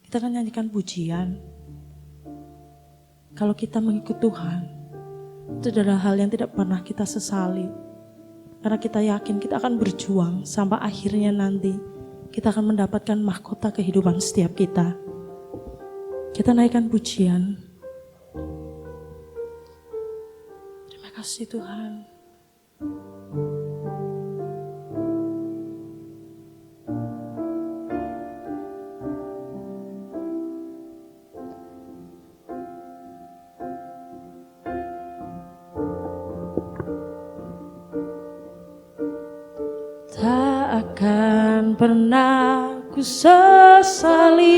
Kita akan nyanyikan pujian. Kalau kita mengikut Tuhan, itu adalah hal yang tidak pernah kita sesali. Karena kita yakin kita akan berjuang sampai akhirnya nanti kita akan mendapatkan mahkota kehidupan setiap kita. Kita naikkan pujian. Terima kasih Tuhan. Tak akan pernah ku sesali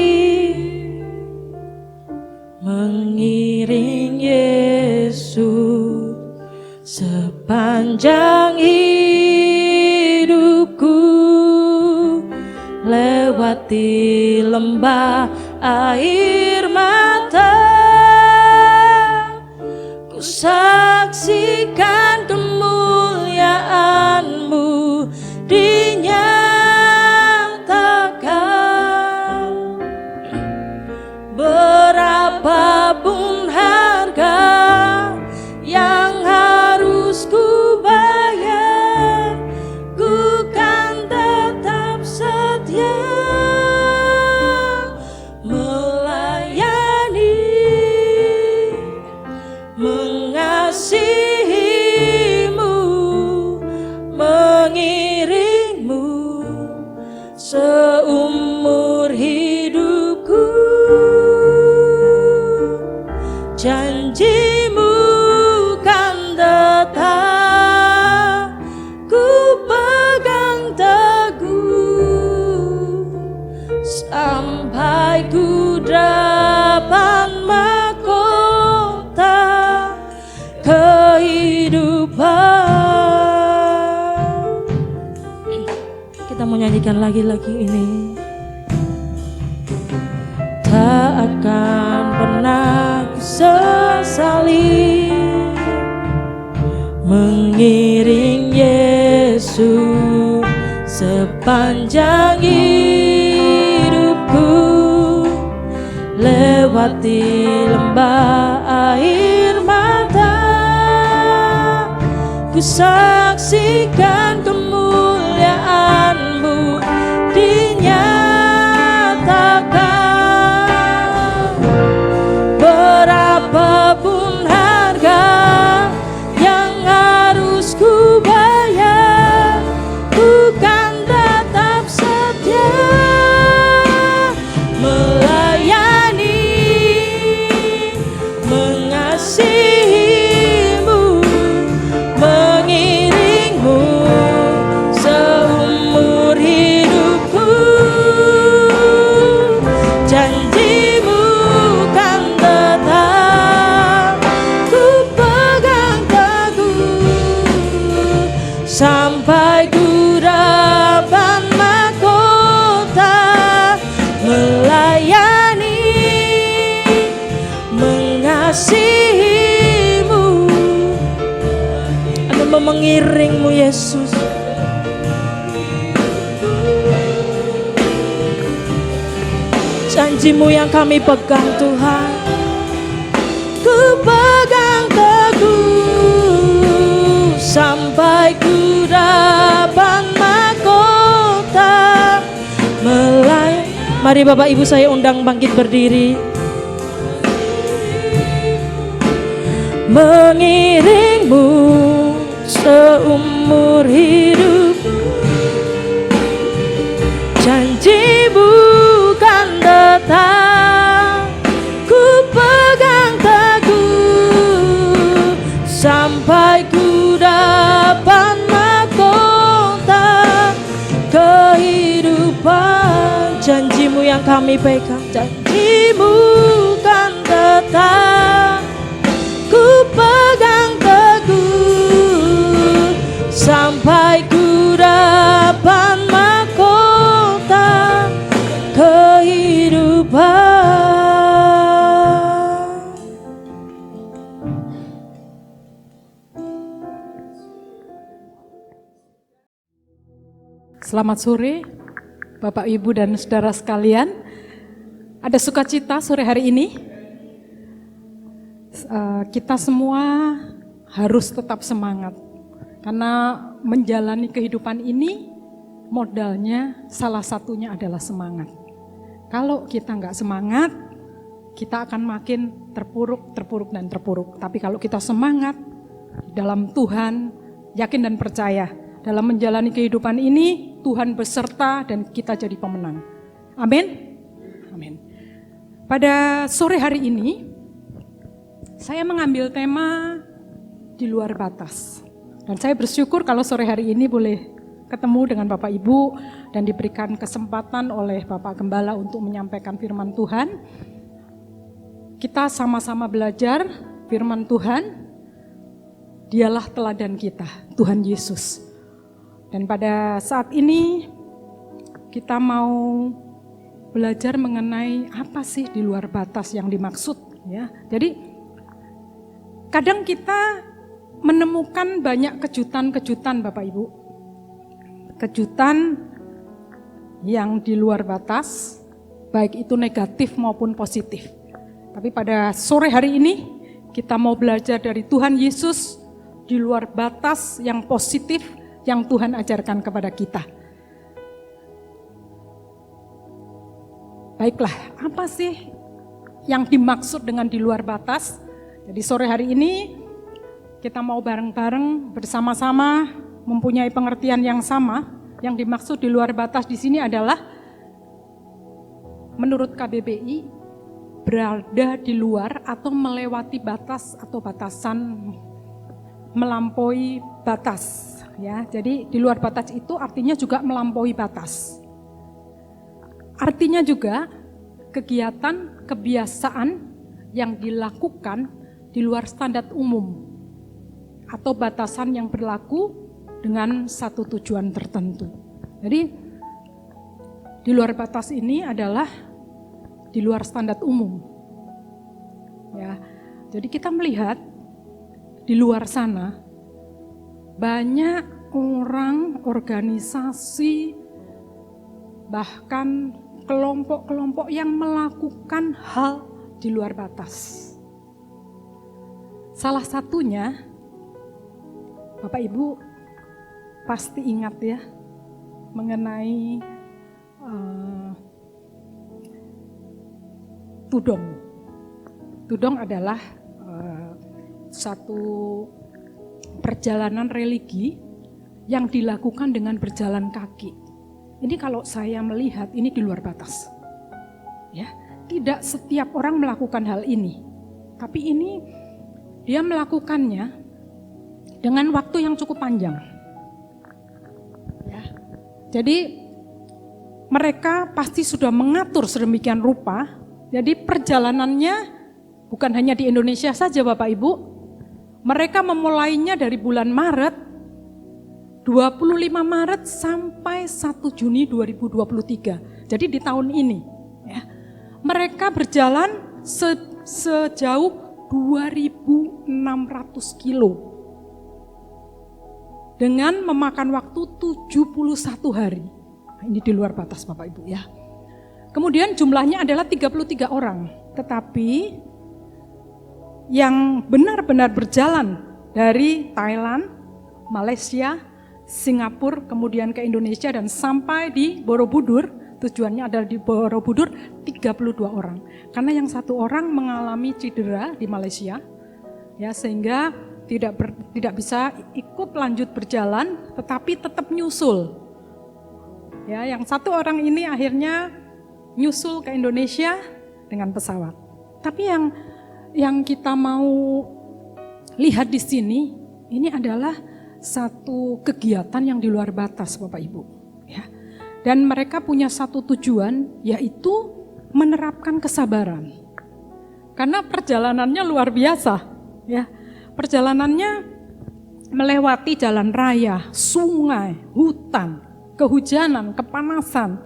mengiring Yesus sepanjang hidupku, lewati lembah air mata, ku saksikan kemuliaan-Mu dinyatakan. Berapapun harga yang harus ku bayar, ku kan tetap setia melayani, mengasihi-Mu, mengiring-Mu seumur hidupku. Janji-Mu kan datang, ku pegang teguh sampai ku dapat mahkota kehidupan. Kita mau nyanyikan lagi-lagi ini. Tak akan pernah ku sesali mengiring Yesus sepanjang hidupku, lewati lembah air mata, ku saksikan kemuliaan-Mu dinyatakan. Berapapun harga yang harus ku bayar, ku kan tetap setia melayani, mengasihi-Mu, mengiring-Mu seumur hidupku. Janji-Mu kan tetap, ku pegang teguh sampai ku dapat mahkota melayani, mengasihi-Mu. Aku mau mengiring-Mu Yesus. Janji-Mu yang kami pegang Tuhan, ku pegang teguh sampai ku dapat mahkota melayani. Mari Bapak Ibu saya undang bangkit berdiri. Mengiring-Mu seumur hidup, janji-Mu kan datang, ku pegang teguh sampai ku dapat mahkota kehidupan. Janji-Mu yang kami pegang, janji-Mu kan datang, ku pegang teguh sampai ku dapat mahkota kehidupan. Selamat sore Bapak Ibu dan saudara sekalian. Ada sukacita sore hari ini. Kita semua harus tetap semangat. Karena menjalani kehidupan ini modalnya salah satunya adalah semangat. Kalau kita nggak semangat, kita akan makin terpuruk, dan terpuruk. Tapi kalau kita semangat dalam Tuhan, yakin dan percaya, dalam menjalani kehidupan ini, Tuhan beserta dan kita jadi pemenang. Amin. Amin. Pada sore hari ini, saya mengambil tema di luar batas. Dan saya bersyukur kalau sore hari ini boleh ketemu dengan Bapak Ibu dan diberikan kesempatan oleh Bapak Gembala untuk menyampaikan firman Tuhan. Kita sama-sama belajar firman Tuhan. Dialah teladan kita, Tuhan Yesus. Dan pada saat ini kita mau belajar mengenai apa sih di luar batas yang dimaksud, ya. Jadi kadang kita menemukan banyak kejutan-kejutan Bapak Ibu. Kejutan yang di luar batas, baik itu negatif maupun positif. Tapi pada sore hari ini kita mau belajar dari Tuhan Yesus di luar batas yang positif yang Tuhan ajarkan kepada kita. Baiklah, apa sih yang dimaksud dengan di luar batas? Jadi sore hari ini kita mau bareng-bareng bersama-sama mempunyai pengertian yang sama. Yang dimaksud di luar batas di sini adalah menurut KBBI berada di luar atau melewati batas atau batasan, melampaui batas, ya. Jadi di luar batas itu artinya juga melampaui batas. Artinya juga kegiatan, kebiasaan yang dilakukan di luar standar umum atau batasan yang berlaku dengan satu tujuan tertentu. Jadi di luar batas ini adalah di luar standar umum. Ya. Jadi kita melihat di luar sana banyak orang, organisasi, bahkan kelompok-kelompok yang melakukan hal di luar batas. Salah satunya, Bapak Ibu pasti ingat ya, mengenai tudong. Tudong adalah satu perjalanan religi yang dilakukan dengan berjalan kaki. Ini kalau saya melihat ini di luar batas. Ya, tidak setiap orang melakukan hal ini. Tapi ini dia melakukannya dengan waktu yang cukup panjang. Ya. Jadi mereka pasti sudah mengatur sedemikian rupa. Jadi perjalanannya bukan hanya di Indonesia saja Bapak Ibu. Mereka memulainya dari bulan Maret, 25 Maret sampai 1 Juni 2023. Jadi di tahun ini. Ya. Mereka berjalan sejauh 2.600 kilo. Dengan memakan waktu 71 hari. Nah, ini di luar batas Bapak Ibu ya. Kemudian jumlahnya adalah 33 orang. Tetapi yang benar-benar berjalan dari Thailand, Malaysia, Singapura, kemudian ke Indonesia dan sampai di Borobudur, tujuannya adalah di Borobudur 32 orang. Karena yang satu orang mengalami cedera di Malaysia, ya sehingga tidak bisa ikut lanjut berjalan, tetapi tetap nyusul. Ya, yang satu orang ini akhirnya nyusul ke Indonesia dengan pesawat. Tapi yang kita mau lihat di sini, ini adalah satu kegiatan yang di luar batas Bapak Ibu. Ya. Dan mereka punya satu tujuan, yaitu menerapkan kesabaran. Karena perjalanannya luar biasa. Ya. Perjalanannya melewati jalan raya, sungai, hutan, kehujanan, kepanasan.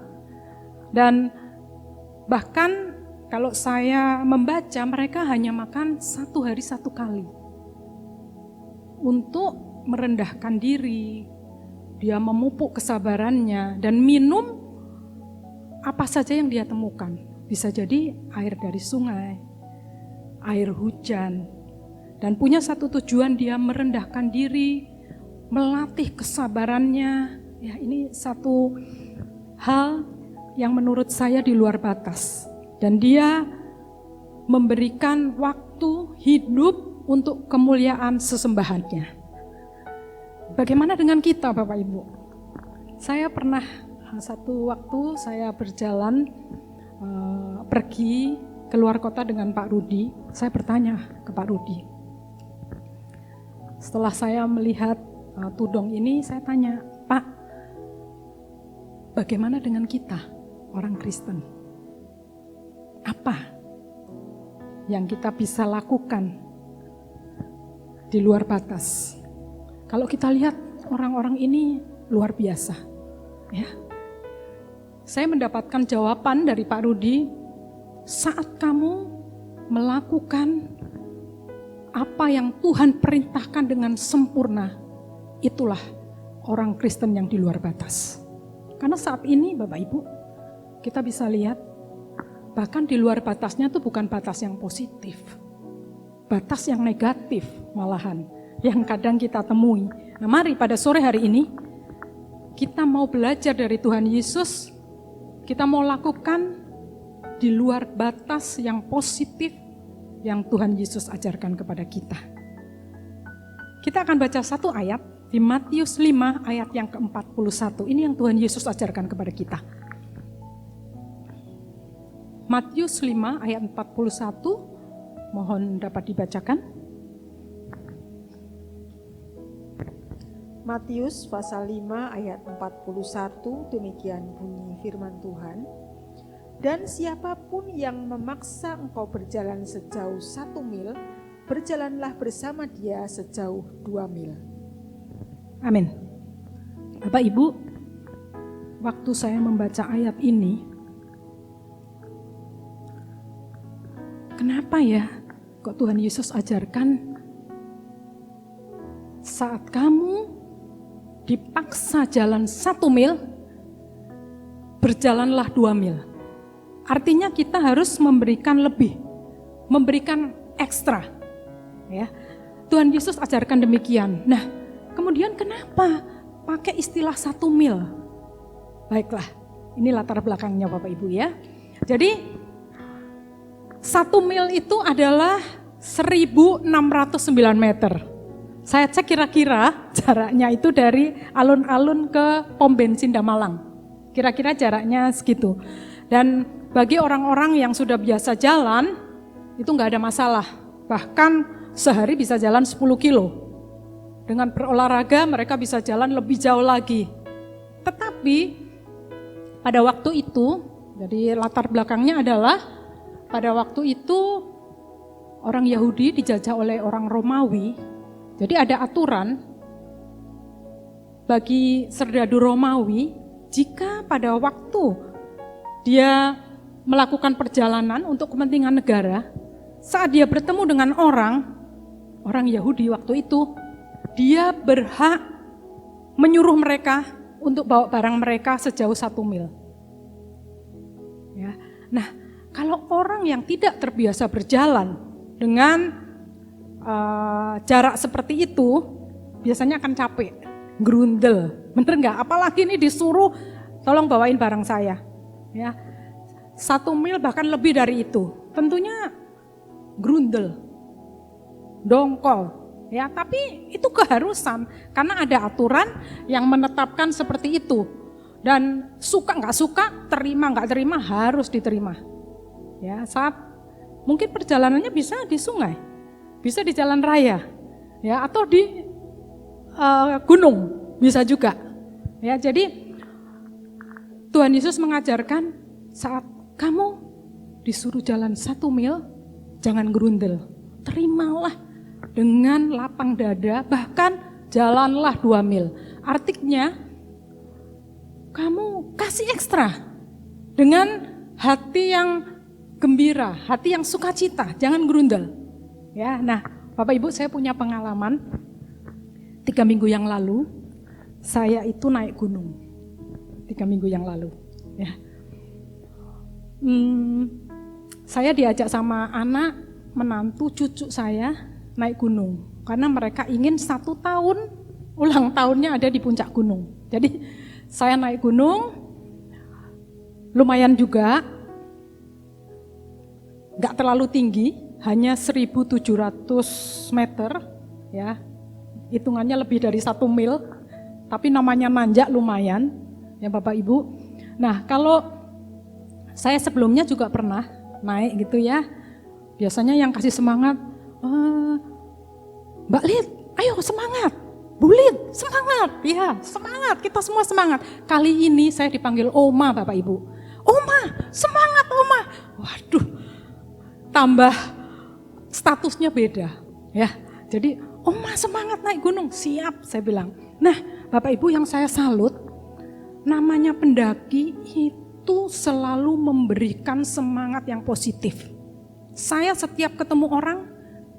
Dan bahkan kalau saya membaca, mereka hanya makan 1 hari 1 kali. Untuk merendahkan diri, dia memupuk kesabarannya dan minum apa saja yang dia temukan. bisa jadi air dari sungai, air hujan, dan punya satu tujuan, dia merendahkan diri, melatih kesabarannya. Ya, ini satu hal yang menurut saya di luar batas. Dan dia memberikan waktu hidup untuk kemuliaan sesembahannya. Bagaimana dengan kita, Bapak Ibu? Saya pernah satu waktu saya berjalan pergi keluar kota dengan Pak Rudi. Saya bertanya ke Pak Rudi. Setelah saya melihat tudong ini, saya tanya, Pak, bagaimana dengan kita, orang Kristen? Apa yang kita bisa lakukan di luar batas? Kalau kita lihat orang-orang ini luar biasa, ya. Saya mendapatkan jawaban dari Pak Rudi, saat kamu melakukan apa yang Tuhan perintahkan dengan sempurna, itulah orang Kristen yang di luar batas. Karena saat ini Bapak Ibu, kita bisa lihat, bahkan di luar batasnya itu bukan batas yang positif, batas yang negatif malahan, yang kadang kita temui. Nah, mari pada sore hari ini, kita mau belajar dari Tuhan Yesus, kita mau lakukan di luar batas yang positif yang Tuhan Yesus ajarkan kepada kita. Kita akan baca satu ayat di Matius 5 ayat yang ke-41. Ini yang Tuhan Yesus ajarkan kepada kita. Matius 5 ayat 41, mohon dapat dibacakan. Matius pasal 5 ayat 41, demikian bunyi firman Tuhan. Dan siapapun yang memaksa engkau berjalan sejauh 1 mil, berjalanlah bersama dia sejauh 2 mil. Amin. Bapak Ibu, waktu saya membaca ayat ini, kenapa ya kok Tuhan Yesus ajarkan saat kamu dipaksa jalan 1 mil, berjalanlah 2 mil. Artinya kita harus memberikan lebih, memberikan ekstra. Ya, Tuhan Yesus ajarkan demikian. Nah, kemudian kenapa pakai istilah 1 mil? Baiklah, ini latar belakangnya Bapak Ibu ya. Jadi 1 mil itu adalah 1609 meter. Saya cek kira-kira jaraknya itu dari alun-alun ke pom bensin Damalang. Kira-kira jaraknya segitu. Dan bagi orang-orang yang sudah biasa jalan, itu nggak ada masalah. Bahkan sehari bisa jalan 10 kilo. Dengan berolahraga mereka bisa jalan lebih jauh lagi. Tetapi pada waktu itu, jadi latar belakangnya adalah pada waktu itu orang Yahudi dijajah oleh orang Romawi. Jadi ada aturan bagi serdadu Romawi, jika pada waktu dia melakukan perjalanan untuk kepentingan negara, saat dia bertemu dengan orang Yahudi waktu itu, dia berhak menyuruh mereka untuk bawa barang mereka sejauh 1 mil. Ya. Nah, kalau orang yang tidak terbiasa berjalan dengan jarak seperti itu, biasanya akan capek, gerundel, bener nggak? Apalagi ini disuruh, tolong bawain barang saya, ya 1 mil bahkan lebih dari itu, tentunya gerundel, dongkol, ya. Tapi itu keharusan, karena ada aturan yang menetapkan seperti itu, dan suka nggak suka, terima nggak terima harus diterima, ya. Saat mungkin perjalanannya bisa di sungai, bisa di jalan raya, ya, atau di gunung, bisa juga. Ya, jadi Tuhan Yesus mengajarkan saat kamu disuruh jalan 1 mil, jangan gerundel, terimalah dengan lapang dada, bahkan jalanlah 2 mil. Artinya kamu kasih ekstra dengan hati yang gembira, hati yang sukacita, jangan gerundel. Ya, nah Bapak Ibu, saya punya pengalaman 3 minggu yang lalu, saya itu naik gunung 3 minggu yang lalu. Ya. saya diajak sama anak, menantu, cucu saya naik gunung. Karena mereka ingin 1 tahun ulang tahunnya ada di puncak gunung. Jadi saya naik gunung, lumayan juga, nggak terlalu tinggi, hanya 1.700 meter, ya, hitungannya lebih dari 1 mil, tapi namanya nanjak lumayan, ya Bapak Ibu. Nah kalau saya sebelumnya juga pernah naik gitu ya, biasanya yang kasih semangat, Mbak Lid, ayo semangat, Bu Lid, semangat, ya semangat, kita semua semangat. Kali ini saya dipanggil Oma Bapak Ibu, Oma, semangat Oma. Waduh, tambah statusnya beda ya. Jadi Oma semangat naik gunung, siap saya bilang. Nah Bapak Ibu yang saya salut, namanya pendaki itu selalu memberikan semangat yang positif. Saya setiap ketemu orang,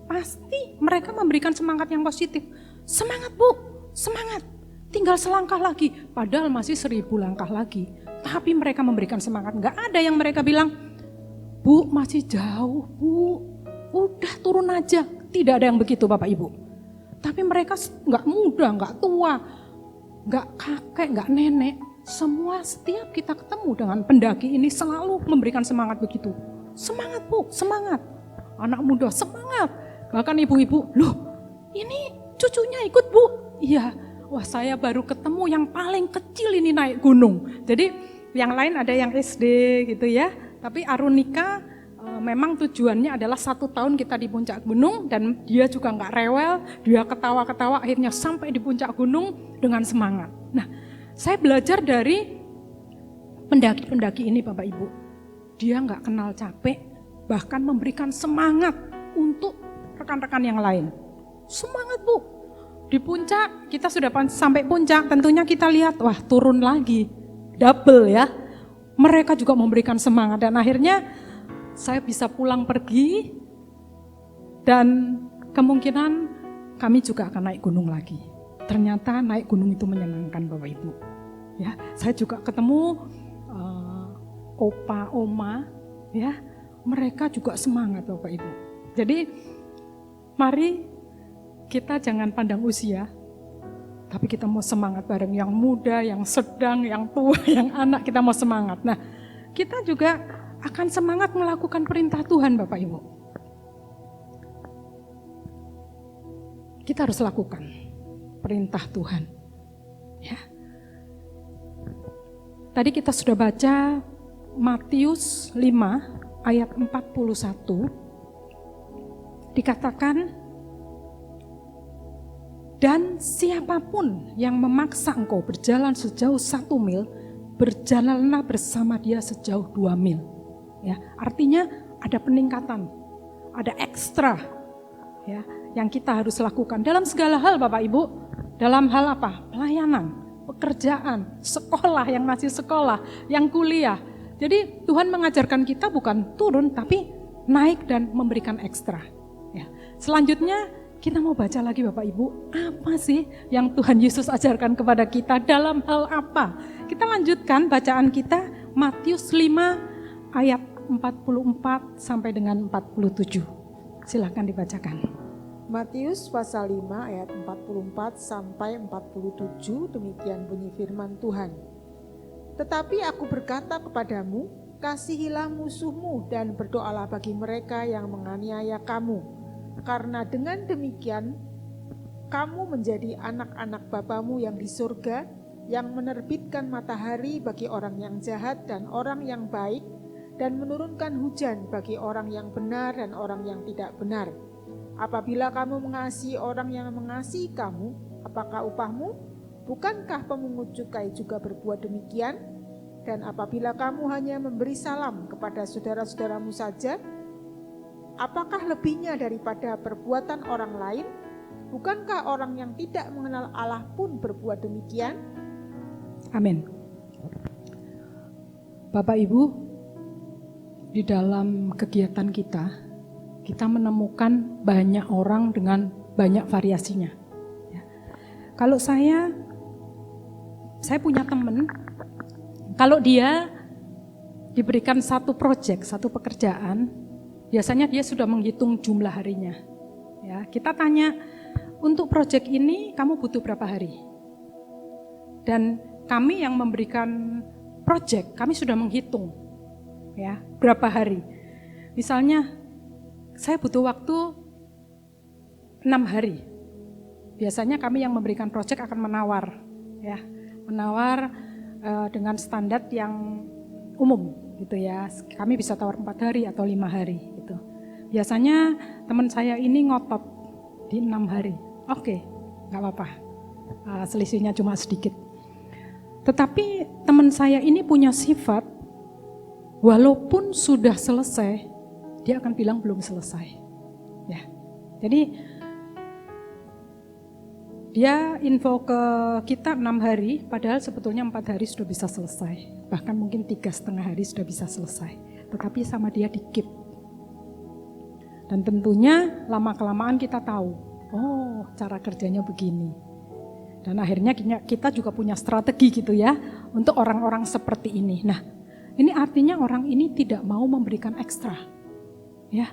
pasti mereka memberikan semangat yang positif. Semangat Bu, semangat, tinggal selangkah lagi, padahal masih 1000 langkah lagi. Tapi mereka memberikan semangat, gak ada yang mereka bilang, Bu masih jauh Bu, udah turun aja. Tidak ada yang begitu Bapak Ibu. Tapi mereka gak muda, gak tua, gak kakek, gak nenek. Semua setiap kita ketemu dengan pendaki ini selalu memberikan semangat begitu. Semangat Bu, semangat. Anak muda semangat. Bahkan ibu-ibu, loh ini cucunya ikut Bu. Iya, wah saya baru ketemu yang paling kecil ini naik gunung. Jadi yang lain ada yang SD gitu ya. Tapi Arunika memang tujuannya adalah 1 tahun kita di puncak gunung. Dan dia juga gak rewel, dia ketawa-ketawa akhirnya sampai di puncak gunung dengan semangat. Nah saya belajar dari pendaki-pendaki ini Bapak Ibu. Dia gak kenal capek, bahkan memberikan semangat untuk rekan-rekan yang lain. Semangat Bu, di puncak kita sudah sampai puncak, tentunya kita lihat wah turun lagi, double ya. Mereka juga memberikan semangat dan akhirnya saya bisa pulang pergi dan kemungkinan kami juga akan naik gunung lagi. Ternyata naik gunung itu menyenangkan Bapak Ibu. Ya, saya juga ketemu opa, oma, ya, mereka juga semangat Bapak Ibu. Jadi mari kita jangan pandang usia, tapi kita mau semangat bareng yang muda, yang sedang, yang tua, yang anak, kita mau semangat. Nah, kita juga akan semangat melakukan perintah Tuhan Bapak Ibu. Kita harus lakukan perintah Tuhan. Ya. Tadi kita sudah baca Matius 5 ayat 41. Dikatakan, dan siapapun yang memaksa engkau berjalan sejauh 1 mil, berjalanlah bersama dia sejauh 2 mil. Ya, artinya ada peningkatan, ada ekstra ya, yang kita harus lakukan dalam segala hal Bapak Ibu. Dalam hal apa? Pelayanan, pekerjaan, sekolah, yang masih sekolah, yang kuliah. Jadi Tuhan mengajarkan kita bukan turun tapi naik dan memberikan ekstra. Ya. Selanjutnya kita mau baca lagi Bapak Ibu, apa sih yang Tuhan Yesus ajarkan kepada kita dalam hal apa? Kita lanjutkan bacaan kita Matius 5 ayat 44 sampai dengan 47. Silakan dibacakan. Matius pasal 5 ayat 44 sampai 47, demikian bunyi firman Tuhan. Tetapi aku berkata kepadamu, kasihilah musuhmu dan berdoalah bagi mereka yang menganiaya kamu. Karena dengan demikian, kamu menjadi anak-anak Bapamu yang di surga, yang menerbitkan matahari bagi orang yang jahat dan orang yang baik, dan menurunkan hujan bagi orang yang benar dan orang yang tidak benar. Apabila kamu mengasihi orang yang mengasihi kamu, apakah upahmu? Bukankah pemungut cukai juga berbuat demikian? Dan apabila kamu hanya memberi salam kepada saudara-saudaramu saja, apakah lebihnya daripada perbuatan orang lain? Bukankah orang yang tidak mengenal Allah pun berbuat demikian? Amin. Bapak Ibu, di dalam kegiatan kita menemukan banyak orang dengan banyak variasinya. Ya. Kalau saya punya teman, kalau dia diberikan satu proyek, satu pekerjaan, biasanya dia sudah menghitung jumlah harinya. Ya, kita tanya, untuk proyek ini kamu butuh berapa hari? Dan kami yang memberikan proyek, kami sudah menghitung ya, berapa hari. Misalnya, saya butuh waktu 6 hari. Biasanya kami yang memberikan proyek akan menawar, ya, menawar dengan standar yang umum, gitu ya. Kami bisa tawar 4 hari atau 5 hari, gitu. Biasanya teman saya ini ngotot di 6 hari. Oke, nggak apa-apa. Selisihnya cuma sedikit. Tetapi teman saya ini punya sifat, walaupun sudah selesai, dia akan bilang belum selesai. Ya, jadi dia info ke kita 6 hari, padahal sebetulnya 4 hari sudah bisa selesai. Bahkan mungkin 3,5 hari sudah bisa selesai. Tetapi sama dia di-keep. Dan tentunya lama-kelamaan kita tahu, oh cara kerjanya begini. Dan akhirnya kita juga punya strategi gitu ya, untuk orang-orang seperti ini. Nah, ini artinya orang ini tidak mau memberikan ekstra. Ya.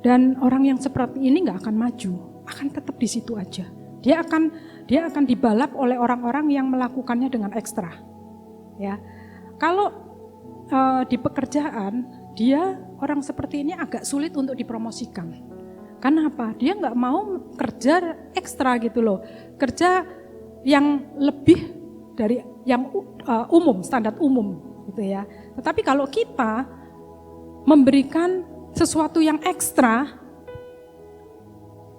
Dan orang yang seperti ini nggak akan maju, akan tetap di situ aja. Dia akan dibalap oleh orang-orang yang melakukannya dengan ekstra. Ya, kalau di pekerjaan dia orang seperti ini agak sulit untuk dipromosikan. Kenapa? Dia nggak mau kerja ekstra gitu loh, kerja yang lebih dari yang umum, standar umum gitu ya. Tetapi kalau kita memberikan sesuatu yang ekstra,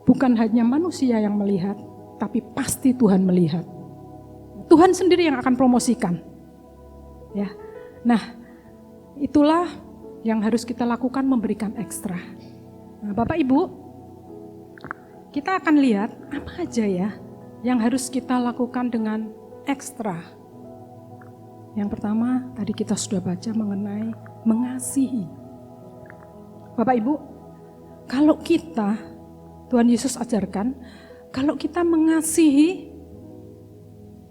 bukan hanya manusia yang melihat, tapi pasti Tuhan melihat. Tuhan sendiri yang akan promosikan. Ya. Nah, itulah yang harus kita lakukan, memberikan ekstra. Nah, Bapak Ibu, kita akan lihat apa aja ya yang harus kita lakukan dengan ekstra. Yang pertama, tadi kita sudah baca mengenai mengasihi. Bapak Ibu, kalau kita, Tuhan Yesus ajarkan, kalau kita mengasihi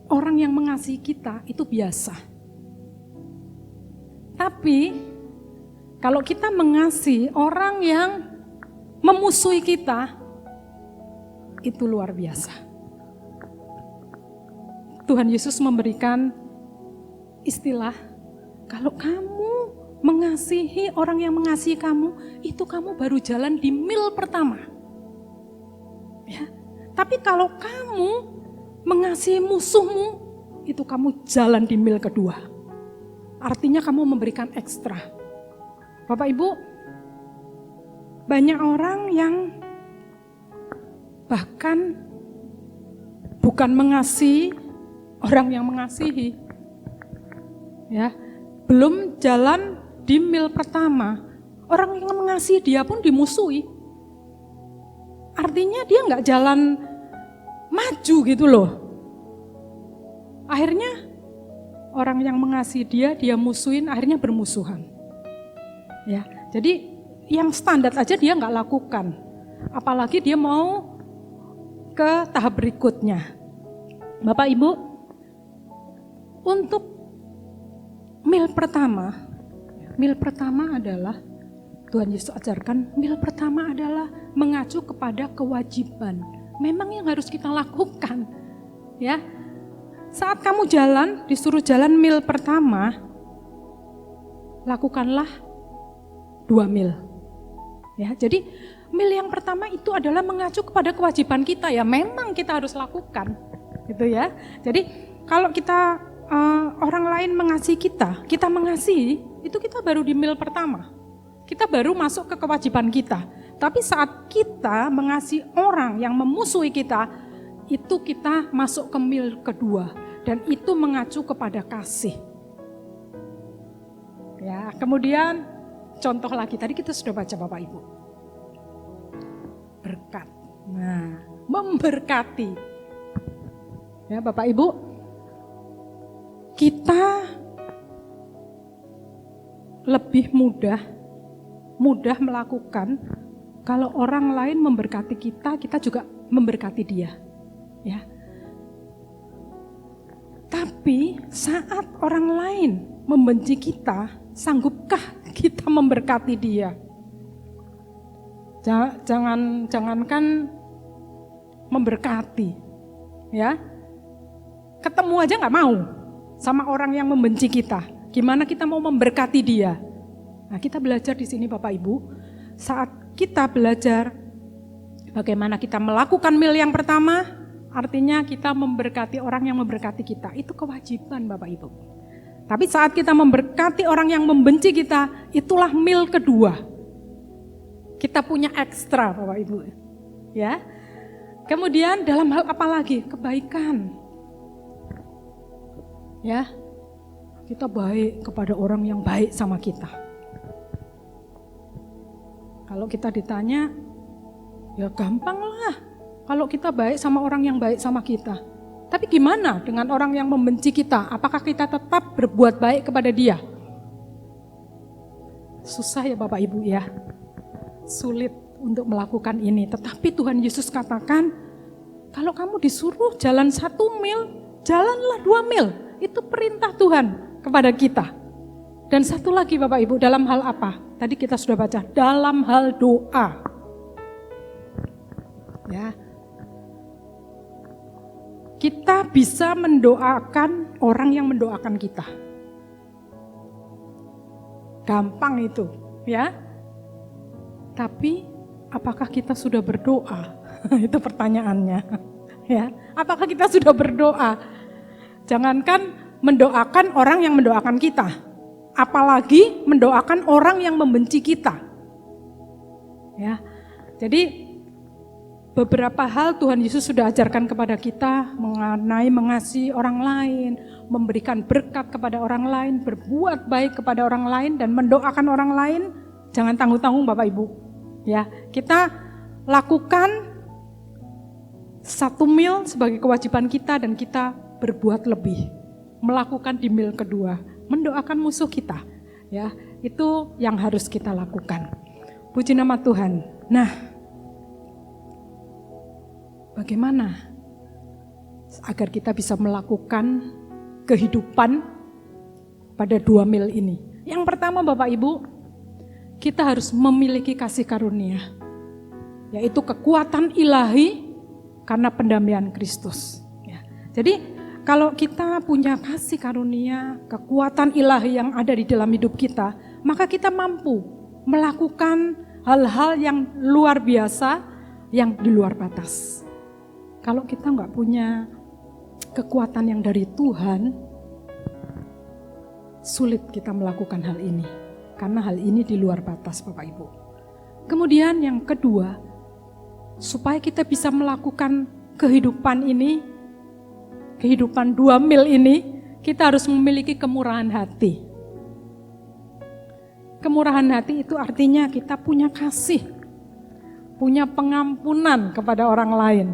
orang yang mengasihi kita, itu biasa. Tapi, kalau kita mengasihi orang yang memusuhi kita, itu luar biasa. Tuhan Yesus memberikan istilah, kalau kamu mengasihi orang yang mengasihi kamu, itu kamu baru jalan di mil pertama. Ya. Tapi kalau kamu mengasihi musuhmu, itu kamu jalan di mil kedua. Artinya kamu memberikan ekstra. Bapak Ibu, banyak orang yang bahkan bukan mengasihi orang yang mengasihi. Ya, belum jalan di mil pertama, orang yang mengasihi dia pun dimusuhi. Artinya dia nggak jalan maju gitu loh. Akhirnya orang yang mengasihi dia musuhin, akhirnya bermusuhan. Ya, jadi yang standar aja dia nggak lakukan, apalagi dia mau ke tahap berikutnya. Bapak Ibu, untuk mil pertama adalah, Tuhan Yesus ajarkan, mil pertama adalah mengacu kepada kewajiban. Memang yang harus kita lakukan. Ya, saat kamu jalan, disuruh jalan mil pertama, lakukanlah 2 mil. Ya, jadi mil yang pertama itu adalah mengacu kepada kewajiban kita ya, memang kita harus lakukan, gitu ya. Jadi kalau kita orang lain mengasihi kita mengasihi, itu kita baru di mil pertama, kita baru masuk ke kewajiban kita. Tapi saat kita mengasihi orang yang memusuhi kita, itu kita masuk ke mil kedua, dan itu mengacu kepada kasih. Ya, kemudian contoh lagi, tadi kita sudah baca Bapak Ibu. Berkat. Nah, memberkati. Ya, Bapak Ibu, kita lebih mudah melakukan kalau orang lain memberkati kita, kita juga memberkati dia. Ya. Tapi saat orang lain membenci kita, sanggupkah kita memberkati dia? Jangankan memberkati, ya. Ketemu aja nggak mau sama orang yang membenci kita. Gimana kita mau memberkati dia? Nah, kita belajar di sini Bapak Ibu. Saat kita belajar bagaimana kita melakukan mil yang pertama, artinya kita memberkati orang yang memberkati kita. Itu kewajiban Bapak Ibu. Tapi saat kita memberkati orang yang membenci kita, itulah mil kedua. Kita punya ekstra Bapak Ibu. Ya. Kemudian dalam hal apa lagi? Kebaikan. Ya. Kita baik kepada orang yang baik sama kita. Kalau kita ditanya, ya gampang lah. Kalau kita baik sama orang yang baik sama kita. Tapi gimana dengan orang yang membenci kita? Apakah kita tetap berbuat baik kepada dia? Susah ya Bapak Ibu ya. Sulit untuk melakukan ini. Tetapi Tuhan Yesus katakan, kalau kamu disuruh jalan 1 mil, jalanlah 2 mil. Itu perintah Tuhan kepada kita. Dan satu lagi Bapak Ibu, dalam hal apa? Tadi kita sudah baca, dalam hal doa. Ya. Kita bisa mendoakan orang yang mendoakan kita. Gampang itu, ya. Tapi apakah kita sudah berdoa? Itu pertanyaannya. Ya, apakah kita sudah berdoa? Jangankan mendoakan orang yang mendoakan kita, apalagi mendoakan orang yang membenci kita. Ya. Jadi beberapa hal Tuhan Yesus sudah ajarkan kepada kita mengenai mengasihi orang lain, memberikan berkat kepada orang lain, berbuat baik kepada orang lain dan mendoakan orang lain. Jangan tanggung-tanggung Bapak Ibu. Ya, kita lakukan 1 mil sebagai kewajiban kita dan kita berbuat lebih. Melakukan di mil kedua, mendoakan musuh kita. Ya, itu yang harus kita lakukan. Puji nama Tuhan. Nah, bagaimana agar kita bisa melakukan kehidupan pada 2 mil ini? Yang pertama Bapak Ibu, kita harus memiliki kasih karunia, yaitu kekuatan ilahi karena pendamaian Kristus. Ya. Jadi kalau kita punya kasih karunia, kekuatan ilahi yang ada di dalam hidup kita, maka kita mampu melakukan hal-hal yang luar biasa, yang di luar batas. Kalau kita nggak punya kekuatan yang dari Tuhan, sulit kita melakukan hal ini. Karena hal ini di luar batas Bapak Ibu. Kemudian yang kedua, supaya kita bisa melakukan kehidupan ini, kehidupan 2 mil ini, kita harus memiliki kemurahan hati. Kemurahan hati itu artinya kita punya kasih, punya pengampunan kepada orang lain.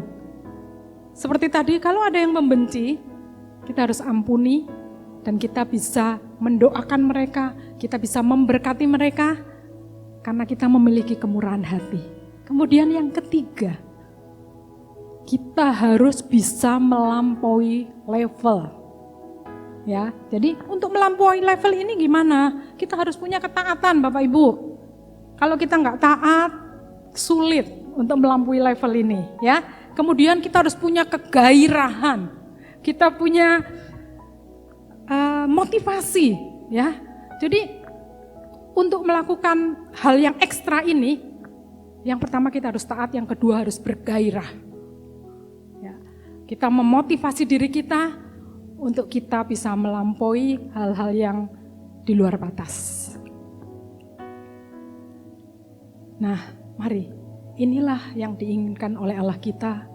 Seperti tadi, kalau ada yang membenci, kita harus ampuni dan kita bisa mendoakan mereka, kita bisa memberkati mereka karena kita memiliki kemurahan hati. Kemudian yang ketiga, kita harus bisa melampaui level. Ya, jadi untuk melampaui level ini gimana? Kita harus punya ketaatan Bapak Ibu. Kalau kita nggak taat, sulit untuk melampaui level ini. Ya, kemudian kita harus punya kegairahan, kita punya motivasi. Ya, jadi untuk melakukan hal yang ekstra ini, yang pertama kita harus taat, yang kedua harus bergairah. Ya, kita memotivasi diri kita untuk kita bisa melampaui hal-hal yang di luar batas. Nah, mari, inilah yang diinginkan oleh Allah kita,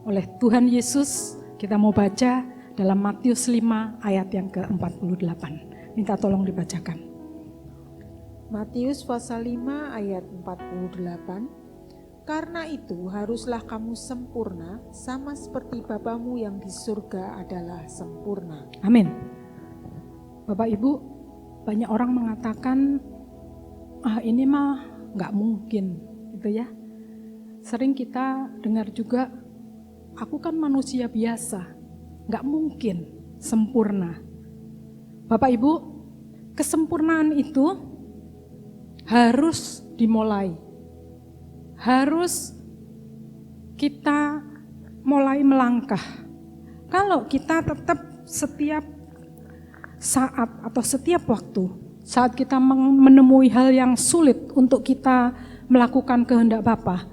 oleh Tuhan Yesus. Kita mau baca dalam Matius 5 ayat yang ke-48. Minta tolong dibacakan. Matius pasal 5 ayat 48. Karena itu haruslah kamu sempurna sama seperti Bapamu yang di surga adalah sempurna. Amin. Bapak Ibu, banyak orang mengatakan, ini mah gak mungkin gitu ya. Sering kita dengar juga, aku kan manusia biasa, gak mungkin sempurna. Bapak Ibu, kesempurnaan itu harus dimulai. Harus kita mulai melangkah. Kalau kita tetap setiap saat atau setiap waktu, saat kita menemui hal yang sulit untuk kita melakukan kehendak Bapa,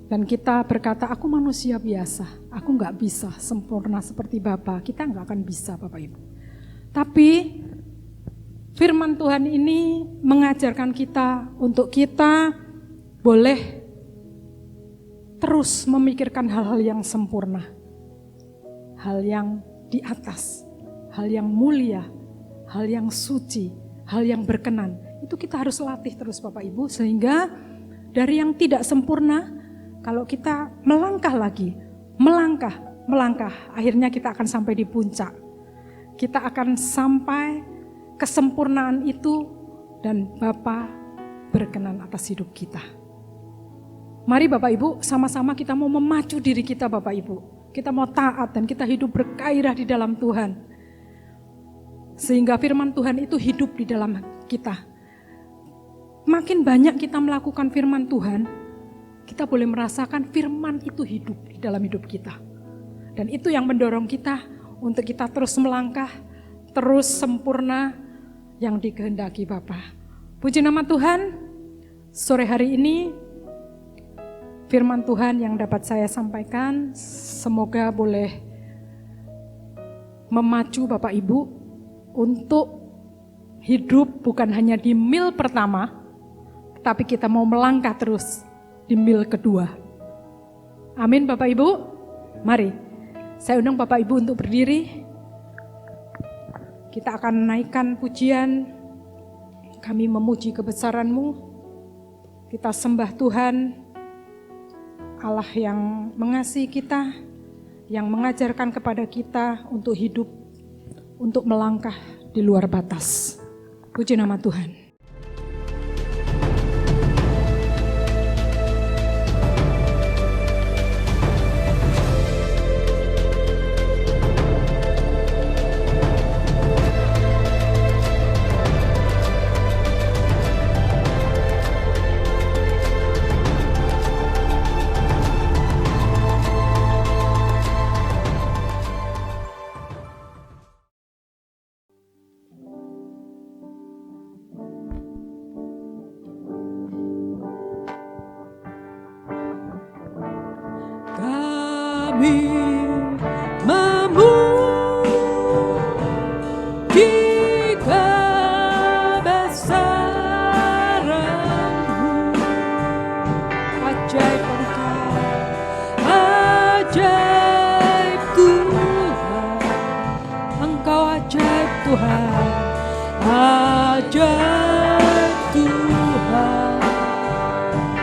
dan kita berkata, aku manusia biasa, aku gak bisa sempurna seperti Bapa, kita gak akan bisa Bapak Ibu. Tapi firman Tuhan ini mengajarkan kita untuk kita boleh terus memikirkan hal-hal yang sempurna, hal yang di atas, hal yang mulia, hal yang suci, hal yang berkenan. Itu kita harus latih terus Bapak Ibu, sehingga dari yang tidak sempurna, kalau kita melangkah lagi, melangkah, akhirnya kita akan sampai di puncak. Kita akan sampai kesempurnaan itu dan Bapa berkenan atas hidup kita. Mari Bapak Ibu, sama-sama kita mau memacu diri kita Bapak Ibu. Kita mau taat dan kita hidup bergairah di dalam Tuhan. Sehingga firman Tuhan itu hidup di dalam kita. Makin banyak kita melakukan firman Tuhan, kita boleh merasakan firman itu hidup di dalam hidup kita. Dan itu yang mendorong kita untuk kita terus melangkah, terus sempurna yang dikehendaki Bapa. Puji nama Tuhan, sore hari ini firman Tuhan yang dapat saya sampaikan, semoga boleh memacu Bapak Ibu untuk hidup bukan hanya di mil pertama, tapi kita mau melangkah terus di mil kedua. Amin Bapak Ibu. Mari, saya undang Bapak Ibu untuk berdiri. Kita akan naikkan pujian. Kami memuji kebesaran-Mu. Kita sembah Tuhan, Allah yang mengasihi kita, yang mengajarkan kepada kita untuk hidup, untuk melangkah di luar batas. Puji nama Tuhan.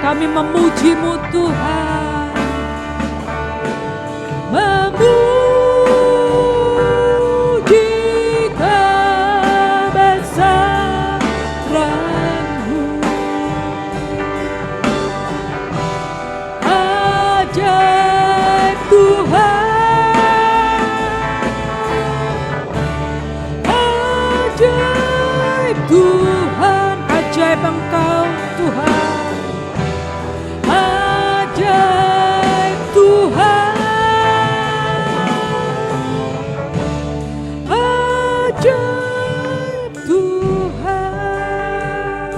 Kami memuji-Mu Tuhan, memuji kebesaran-Mu. Ajaib Tuhan, ajaib Tuhan, ajaib Engkau Tuhan. Ajaib Tuhan, ajaib Tuhan.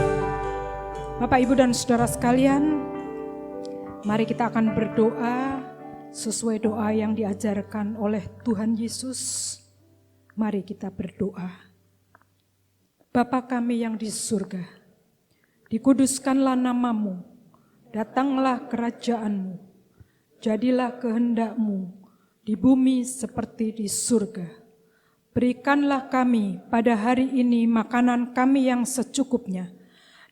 Bapak, Ibu, dan saudara sekalian, mari kita akan berdoa sesuai doa yang diajarkan oleh Tuhan Yesus. Mari kita berdoa. Bapa kami yang di surga, dikuduskanlah nama-Mu. Datanglah kerajaan-Mu, jadilah kehendak-Mu di bumi seperti di surga. Berikanlah kami pada hari ini makanan kami yang secukupnya,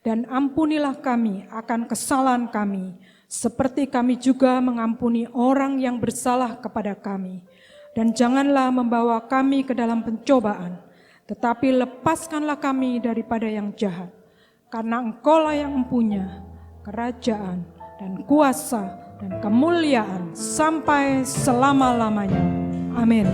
dan ampunilah kami akan kesalahan kami, seperti kami juga mengampuni orang yang bersalah kepada kami. Dan janganlah membawa kami ke dalam pencobaan, tetapi lepaskanlah kami daripada yang jahat, karena Engkau-lah yang mempunyai kerajaan dan kuasa dan kemuliaan sampai selama-lamanya. Amin.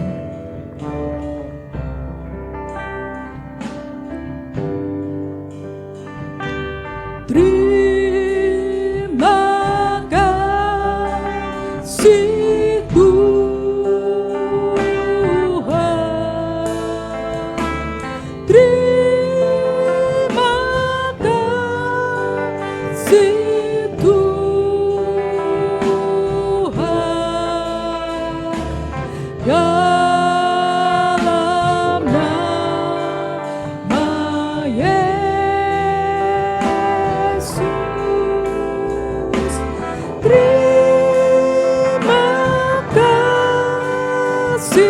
Tuhan, dalam nama Yesus. Terima kasih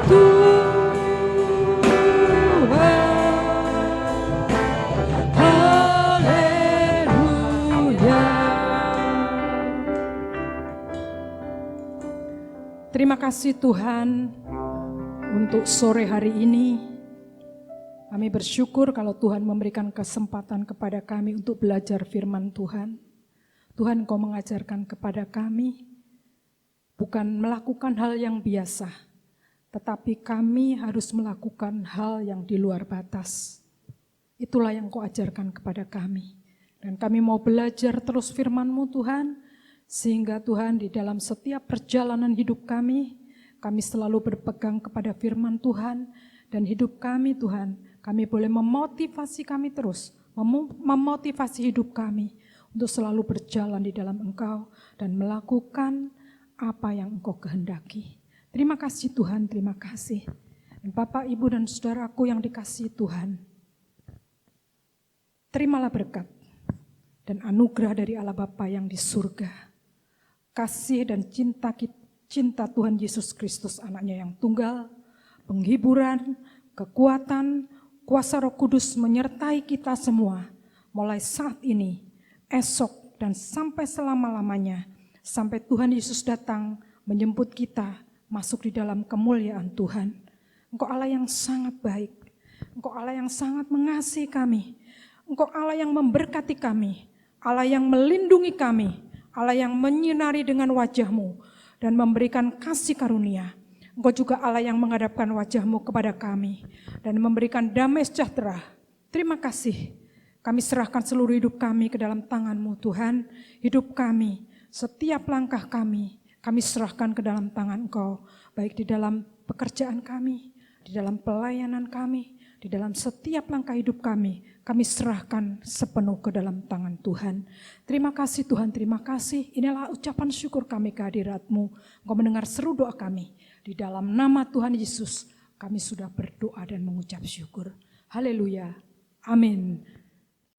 Tuhan. Haleluya. Terima kasih Tuhan untuk sore hari ini. Kami bersyukur kalau Tuhan memberikan kesempatan kepada kami untuk belajar firman Tuhan. Tuhan, Engkau mengajarkan kepada kami bukan melakukan hal yang biasa, tetapi kami harus melakukan hal yang di luar batas. Itulah yang Engkau ajarkan kepada kami. Dan kami mau belajar terus firman-Mu Tuhan, sehingga Tuhan di dalam setiap perjalanan hidup kami selalu berpegang kepada firman Tuhan, dan hidup kami Tuhan, kami boleh memotivasi kami terus, memotivasi hidup kami untuk selalu berjalan di dalam Engkau dan melakukan apa yang Engkau kehendaki. Terima kasih Tuhan, terima kasih. Dan Bapak, Ibu, dan saudaraku yang dikasihi Tuhan, terimalah berkat dan anugerah dari Allah Bapa yang di surga. Kasih dan cinta Tuhan Yesus Kristus, anaknya yang tunggal, penghiburan, kekuatan, kuasa Roh Kudus menyertai kita semua, mulai saat ini, esok, dan sampai selama-lamanya, sampai Tuhan Yesus datang menjemput kita masuk di dalam kemuliaan Tuhan. Engkau Allah yang sangat baik, Engkau Allah yang sangat mengasihi kami, Engkau Allah yang memberkati kami, Allah yang melindungi kami, Allah yang menyinari dengan wajah-Mu dan memberikan kasih karunia. Engkau juga Allah yang menghadapkan wajah-Mu kepada kami dan memberikan damai sejahtera. Terima kasih. Kami serahkan seluruh hidup kami ke dalam tangan-Mu Tuhan. Hidup kami, setiap langkah kami serahkan ke dalam tangan Engkau. Baik di dalam pekerjaan kami, di dalam pelayanan kami, di dalam setiap langkah hidup kami serahkan sepenuh ke dalam tangan Tuhan. Terima kasih Tuhan, terima kasih. Inilah ucapan syukur kami kehadirat-Mu. Engkau mendengar seru doa kami. Di dalam nama Tuhan Yesus, kami sudah berdoa dan mengucap syukur. Haleluya. Amin.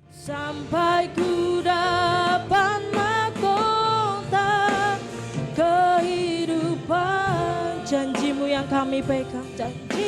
Sampai ku dapat mahkota kehidupan, janji-Mu yang kami pegang, janji